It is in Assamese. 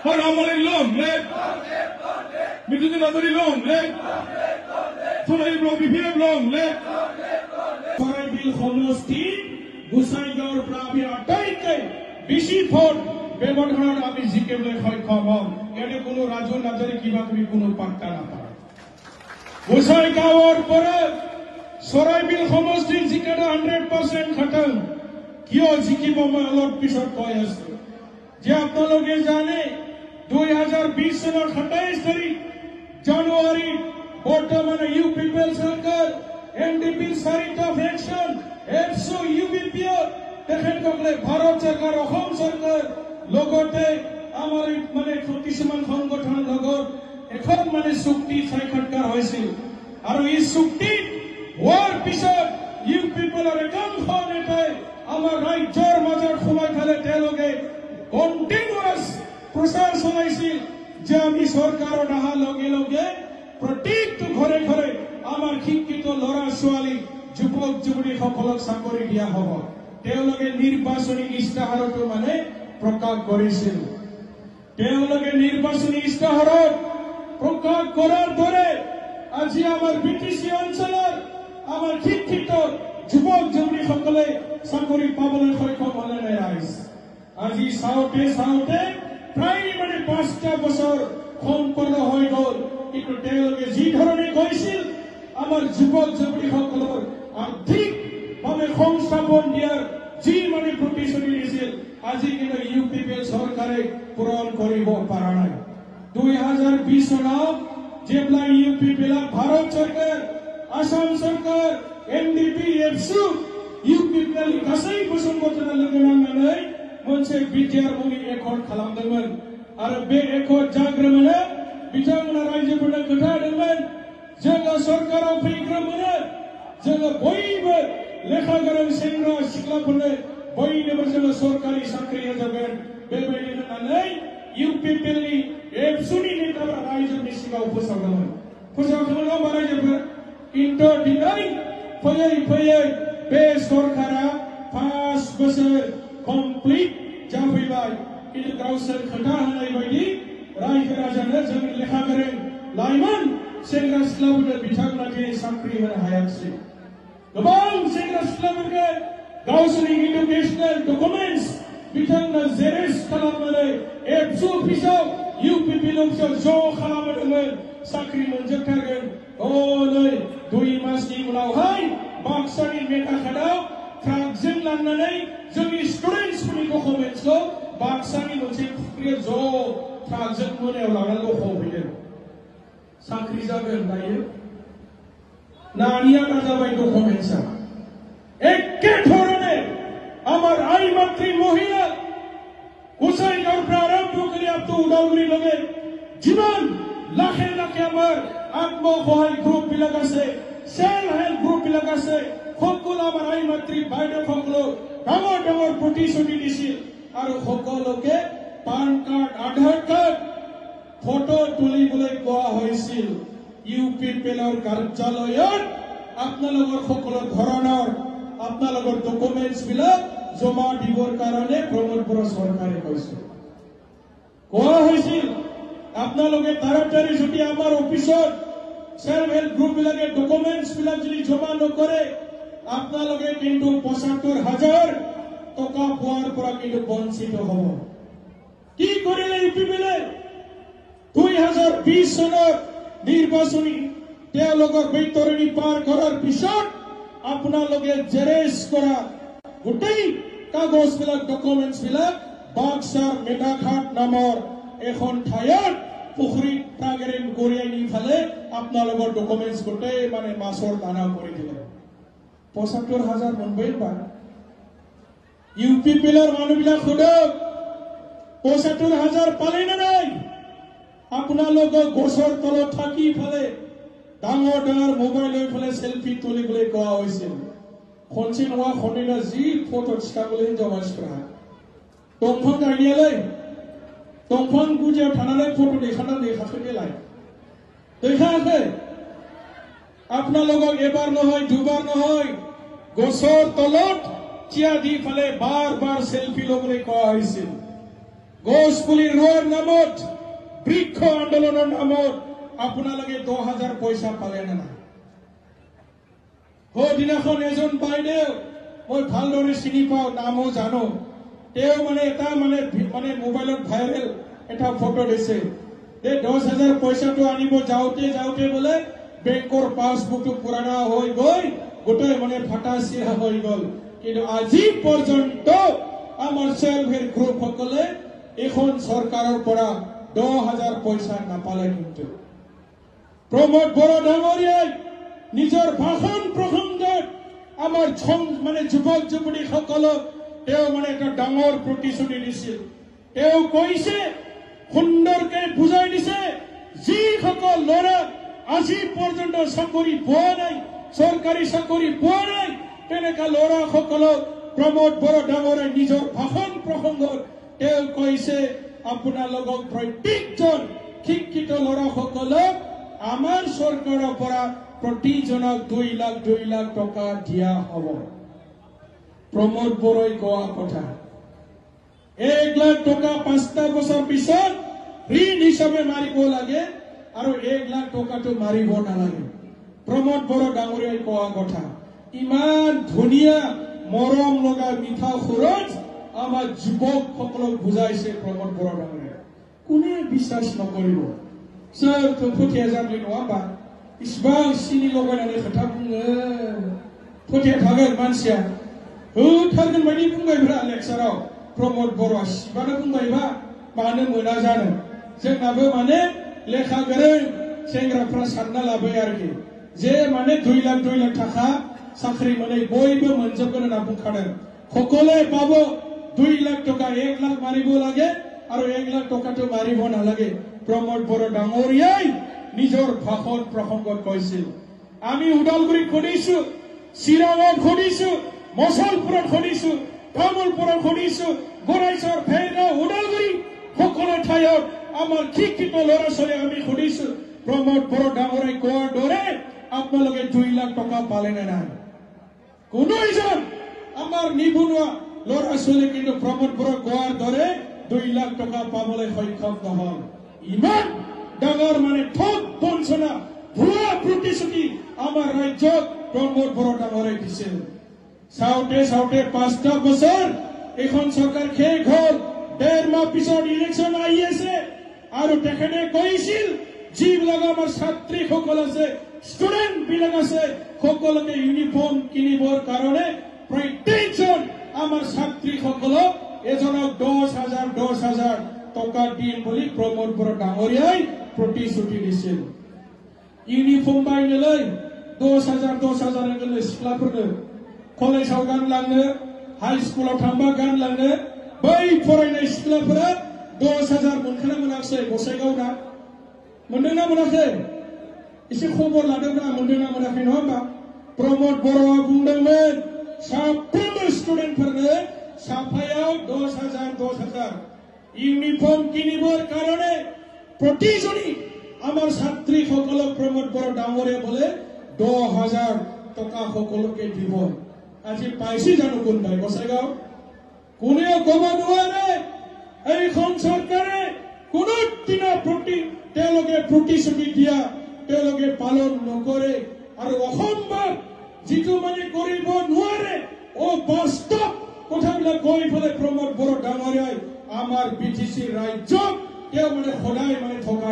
Har Amaling long leg. Midin Nadari long leg. Sonai Block BPF long leg. Sorai Bill Homosti, Gusaigaur Prabi Ataike, Bishi Ford, Bebon Ami Zikable Hoi Komon, Edikuno Raju Nadari Kibaki Kuno Pantana. Gusaigaur Pore, Sorai Bill Homosti Zikada 100% Khatam. Kyo Zikiboma Lord Bishop Koyas. যে আপনারা জানে 2020 সালের 28 তারিখ জানুয়ারি বর্তমানে ইউ পিপল সরকার এনডিপি সারিট অফ অ্যাকশন এফসো ইউপিপিও দেখেন কলে ভারত সরকার অসম সরকার লগতে আমাৰ মানে কিছুমান সংগঠন লগত এখন মানে চুক্তি স্বাক্ষৰ হৈছিল আৰু এই চুক্তি হোৱাৰ পিছত ইউ পিপলৰ একাংশ নেতাই আমাৰ ৰাজ্যৰ মাজত সোমাই ফেলে তেওঁলোকে কন্টিনিউয়াস প্ৰচাৰ চলাইছিল যে আমি সৰকাৰেৰ আহা লগে লগে প্ৰত্যেকটো ঘৰে ঘৰে আমাৰ শিক্ষিত লড়া ছোৱালী যুৱক যুৱতী সকলক চাকৰি দিয়া হ'ব তেওঁলোকে নিৰ্বাচনী ইস্তাহাৰটো মানে প্ৰকাশ কৰিছিল তেওঁলোকে নিৰ্বাচনী ইস্তাহাৰত প্ৰকাশ কৰাৰ দৰে আজি আমাৰ বিটিসি অঞ্চলৰ আমাৰ শিক্ষিত যুৱক যুৱতী সকলে চাকৰি পাবলৈ সক্ষম হ'লে নাই আহিছে আজি সাউতে সাউতে প্ৰায় মানে 5টা বছৰ সম্পন্ন হয়ে গেল কিন্তু তেওঁলোকে যি ধৰণে কৈছিল আমাৰ যুৱক যুৱতী সকলৰ আৰ্থিক ভাৱে সংস্থাপন দিয়াৰ যি মানে প্ৰতিশ্ৰুতি দিছিল আজি কিন্তু ইউপিপিএল চৰকাৰে পূৰণ কৰিব পৰা নাই 2020 চনত যেবলা ইউপিপিএল ভাৰত চৰকাৰ আসাম চৰকাৰ এনডিপি এফসু ইউপিপিএল গাसै বসুमतारी लोगो नांनानै मोनसे बिटिआर मुंनि एकर्ड खालामदोंमोन आरो बे एकर्ड जाग्रोमोनो बिथांमोना रायजोफोरनो खोन्थादोंमोन जोङो सरकाराव फैग्रोमोनो जोङो बयबो लेखा गोरों सेंग्रा सिख्लाफोरनो बयनोबो जोङो सरकारि साख्रि होजोबगोन बेबायदि होननानै इउपिपिएलनि एफसुनि नेताफोरा रायजोनि सिगाङाव फोसावदोंमोन होमबा रायजोफोर खिन्थु दिनै फैयै फैयै बे सरकारा 5 बोसोर कमप्लीट जाफैबाय किन्तु गावसोर खोथा होनाय बायदि रायजो राजानो जोंनि लेखा गोरों लाइमोन सेंग्रा सिख्लाफोरनो बिथांमोना दिनै साख्रि होनो हायाखिसै गोबां सेंग्रा सिख्लाफोरखौ गावसोरनि इडुकेशनेल डकुमेन्ट्स बिथांमोना जेरेक्स खालामनानै एफसु अफिसाव इउपिपिएल अफिसाव ज' खालामदोंमोन साख्रि मोनजोबथारगोन नै 2 मासनि उनावहाय बाक्सानि मेटाखादाव ट्राकजों लांनानै जोंनि स्टुडेन्टसफोरनि डकुमेन्ट्सखौ बाक्सानि मोनसे फुख्रियाव ज' ट्राकजों मोनायाव लानानै लखबहैदों साख्रि जागोन दायो नानि आदा जाबाय डकुमेन्ट्सआ एखे धरने আমার আই মাতৃ মহিলা গোসাইগাঁওৰ আৰম্ভ কৰি আপ টু উদালগুৰি লগে জীবন লাখে লাখে আমাৰ আত্মসহায় গ্ৰুপ বিলাক আছে সেলফ হেল্প গ্ৰুপ বিলাক আছে সকলো আমাৰ আই মাতৃ বাইদেউসকলক ডাঙৰ ডাঙৰ প্ৰতিশ্ৰুতি দিছিল আৰু সকলোকে পান কাৰ্ড আধাৰ কাৰ্ড ফটো তুলিবলৈ কোৱা হৈছিল ইউপিপিএলৰ কাৰ্যালয়ত আপোনালোকৰ সকলো ধৰণৰ আপোনালোকৰ ডকুমেন্টছ বিলাক জমা দিবৰ কাৰণে প্ৰমোদ বড়ো চৰকাৰে কৈছে কোৱা হৈছিল আপোনালোকে তাড়াতাড়ি যদি আমাৰ অফিচত সেলফ হেল্প গ্ৰুপ বিলাকে ডকুমেন্টছ বিলাক যদি জমা নকৰে আপোনালোকে কিন্তু ৭৫,০০০ টকা পোৱাৰ পৰা কিন্তু বঞ্চিত হ'ব কি কৰিলে ইউপিপিএলে 2020 চনত নিৰ্বাচনী তেওঁলোকৰ বৈতৰণি পাৰ কৰাৰ পিছত আপোনালোকে জেৰেক্স কৰা গোটেই কাগজ বিলাক ডকুমেন্টছ বিলাক বাক্সাৰ মেটাঘাট নামৰ এখন ঠাইত পুখুৰীত টাগেৰে গৰিয়াই নি ফালে আপোনালোকৰ ডকুমেন্টছ গোটেই মানে মাছৰ দানা কৰি দিলে ৭৫,০০০ মনবৈ বা ইউপিপিএলৰ মানুহবিলাক সোধক ৭৫,০০০ পালে নে নাই আপোনালোকক গছৰ তলত থাকি ফালে ডাঙৰ ডাঙৰ মোবাইল লৈ ফালে সেলফি তুলিবলৈ কোৱা হৈছিল খনচি নোৱা খনিনা যি ফটো চিকাবলৈ জমাইছৰা দংফাং গাইনিয়ালৈ দংফাং গুজিয়া থানালৈ ফটো দেখাকৈ লাই দেখা আছে আপোনালোকক এবাৰ নহয় দুবাৰ নহয় গছৰ তলত চিয়া দি ফালে বাৰ বাৰ সেলফি ল'বলৈ কোৱা হৈছিল গছ পুলি ৰোৱাৰ নামত বৃক্ষ আন্দোলনৰ নামত আপোনালোকে 10,000 পইচা পালে নে নাই? সেইদিনাখন এজন বাইদেউ মই ভালদৰে চিনি পাওঁ, নামো জানো, তেওঁ এটা মোবাইলত ভাইৰেল এটা ফটো দিছে। 10,000 পইচাটো আনিব যাওঁতে বোলে বেংকৰ পাছবুকটো পুৰণা হৈ গৈ গোটেই ফাটা চিৰা হৈ গ'ল। কিন্তু আজি পৰ্যন্ত আমাৰ সেল্ফ হেল্প গ্ৰুপসকলে এখন চৰকাৰৰ পৰা 10,000 পইচা নাপালে। কিন্তু প্ৰমোদ বড়ো ডাঙৰীয়াই নিজৰ ভাষণ প্ৰসংগত আমাৰ যুৱক যুৱতীসকলক তেওঁ এটা ডাঙৰ প্ৰতিশ্ৰুতি দিছিল। তেওঁ কৈছে, সুন্দৰকে বুজাই দিছে, যিসকল ল'ৰা আজি পৰ্যন্ত চাকৰি পোৱা নাই, চৰকাৰী চাকৰি পোৱা নাই, তেনেকা ল'ৰাসকলক প্ৰমোদ বড়ো ডাঙৰীয়াই নিজৰ ভাষণ প্ৰসংগত তেওঁ কৈছে, আপোনালোকক প্ৰত্যেকজন শিক্ষিত ল'ৰাসকলক আমাৰ চৰকাৰৰ পৰা প্ৰতিজনক 2 লাখ টকা দিয়া হ'ব। প্ৰমোদ বড়োই কোৱা কথা, 1 লাখ টকা 5টা বছৰ পিছত ঋণ হিচাপে মাৰিব লাগে আৰু 1 লাখ টকাটো মাৰিব নালাগে। প্ৰমোদ বড়ো ডাঙৰীয়াই কোৱা কথা, ইমান ধুনীয়া মৰম লগা মিঠা সুৰত আমাৰ যুৱকসকলক বুজাইছে প্ৰমোদ বড়ো ডাঙৰীয়াই। কোনে বিশ্বাস নকৰিব? सोरखौ फोथाया जाम्बि नङा होमबा? इसिबां सिनि लगायनानै खोथा बुङो, फोथाया थागोन मानसिया। होथारगोन बायदि बुंबायब्रा लेक्साराव प्रमोद बर'आ सिबानो बुंबायबा मानो मोना जानो? जोंनाबो लेखा गोरों सेंग्राफ्रा सानना लाबाय आरोखि जे 2 लाख थाखा साख्रि मोनै बयबो मोनजोबगोन होनना बुंखादों। সকলে পাব 2 লাখ টকা, 1 লাখ মাৰিব লাগে আৰু 1 লাখ টকাটো মাৰিব নালাগে। প্ৰমোদ বড়ো ডাঙৰীয়াই নিজৰ ভাষণ প্ৰসংগত কৈছিল, আমি ওদালগুৰিত শুনিছো, চিৰাঙত শুনিছো, মছলপুৰত শুনিছো, তামোলপুৰত শুনিছো, গোৰাইচৰ, ভেৰগাঁও, ওদালগুৰি সকলো ঠাইত আমাৰ শিক্ষিত ল'ৰা ছোৱালী আমি শুনিছো। প্ৰমোদ বড়ো ডাঙৰীয়াই কোৱাৰ দৰে আপোনালোকে 2 লাখ টকা পালে নে নাই? কোনো এজন আমাৰ নিবনুৱা ল'ৰা ছোৱালী কিন্তু প্ৰমোদ বড়ো কোৱাৰ দৰে 2 লাখ টকা পাবলৈ সক্ষম নহল। ইমান ডাঙৰ ঠগ বঞ্চনা ভুৱা প্ৰতিশ্ৰুতি আমাৰ ৰাজ্যত প্ৰমোদ বড়ো ডাঙৰীয়াই দিছিল। চাওঁতে 5টা বছৰ এখন চৰকাৰ শেষ হ'ল, 1.5 মাহ পিছত ইলেকশ্যন আহি আছে আৰু তেখেতে কৈছিল যিবিলাক আমাৰ ছাত্ৰীসকল আছে, ষ্টুডেণ্ট বিলাক আছে, সকলোকে ইউনিফৰ্ম কিনিবৰ কাৰণে প্ৰত্যেকজন আমাৰ ছাত্ৰীসকলক এজনক 10,000 টকা দিম বুলি প্ৰমোদ বড়ো ডাঙৰীয়াই প্ৰতিশ্ৰুতি দিছিল। ইউনিফৰ্ম বায়नोलै 10,000 सिख्लाफोरनो कलेजाव गानलांनो, हाई स्कुलाव थांबा गानलांनो, बै फरायनाय सिख्लाफोरा 10,000 मोनखोना मोनाखै? गसाइगावना मोनदोंना मोनाखै? एसे खबर लादोंना मोनदोंना मोनाखै? नङा होमबा? प्रमोद बड़ोआ बुंदोंमोन साफ्रोमबो स्टुडेन्टफोरनो साफायाव 10,000 ইউনিফর্ম কিনিবৰ কাৰণে প্ৰতিজনী আমাৰ ছাত্ৰীসকলক প্ৰমোদ বড়ো ডাঙৰীয়াই বলে 10,000 টকা সকলোকে দিব। আজি পাইছে জানো কোনবাই গসাইগাঁও? কোনেও ক'ব নোৱাৰে এইখন চৰকাৰে কোনো দিনা তেওঁলোকে প্ৰতিশ্ৰুতি দিয়া তেওঁলোকে পালন নকৰে আৰু অসম্ভৱ যিটো কৰিব নোৱাৰে বাস্তৱ কথাবিলাক কৈ পেলাই প্ৰমোদ বড়ো ডাঙৰীয়াই আমাৰ বিটিসি ৰাজ্যক তেওঁ সদায় থকা